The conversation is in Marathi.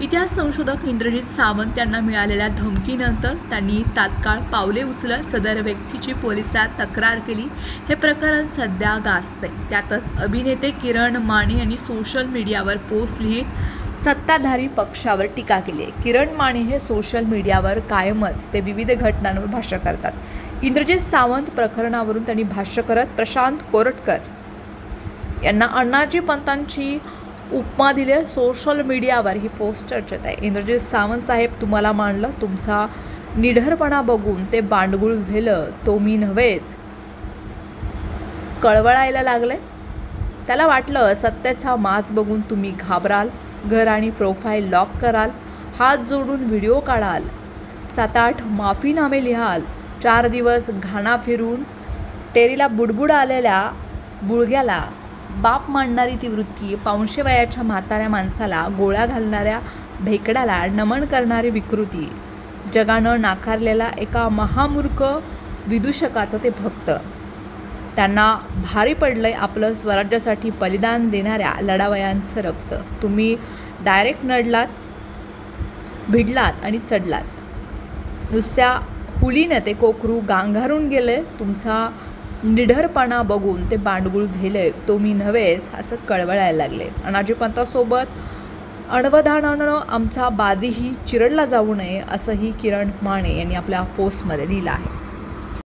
इतिहास संशोधक इंद्रजित सावंत यांना मिळालेल्या धमकीनंतर त्यांनी तात्काळ पावले उचलत सदर व्यक्तीची पोलिसात तक्रार केली। हे प्रकरण सध्या गाजतंय। त्यातच अभिनेते किरण माने यांनी सोशल मीडियावर पोस्ट लिहित सत्ताधारी पक्षावर टीका केली आहे। किरण माने हे सोशल मीडियावर कायमच ते विविध घटनांवर भाष्य करतात। इंद्रजित सावंत प्रकरणावरून त्यांनी भाष्य करत प्रशांत कोरटकर यांना अण्णाजी पंतांची उपमा दिले। सोशल मीडियावर ही पोस्ट चर्चेत आहे। इंद्रजित सावंत साहेब, तुम्हाला मानलं, तुमचा निढरपणा बघून ते बांडगुळ भेलं, तो मी नव्हेच, कळवळायला लागले। त्याला वाटलं सत्याचा माज बघून तुम्ही घाबराल, घर आणि प्रोफाईल लॉक कराल, हात जोडून व्हिडिओ काढाल, 7-8 माफीनामे लिहाल, 4 दिवस घाणा फिरून टेरीला बुडबुड आलेल्या बुळग्याला बाप मांडणारी ती वृत्ती, पावशे वयाच्या म्हाताऱ्या माणसाला गोळ्या घालणाऱ्या भेकडाला नमन करणारी विकृती, जगानं नाकारलेला एका महामूर्ख विदूषकाचं ते भक्त, त्यांना भारी पडलंय आपलं स्वराज्यासाठी बलिदान देणाऱ्या लढावयांचं रक्त। तुम्ही डायरेक्ट नडलात, भिडलात आणि चढलात। नुसत्या हुलीनं ते कोकरू गांघारून गेले। तुमचा निढरपणा बघून ते बांडगुळ भेले, तो मी नव्हेच, असं कळवळायला लागले। अण्णाजी पंतांसोबत अणवधानानं आमचा बाजीही चिरडला जाऊ नये, असंही किरण माने यांनी आपल्या पोस्टमध्ये लिहिलं आहे।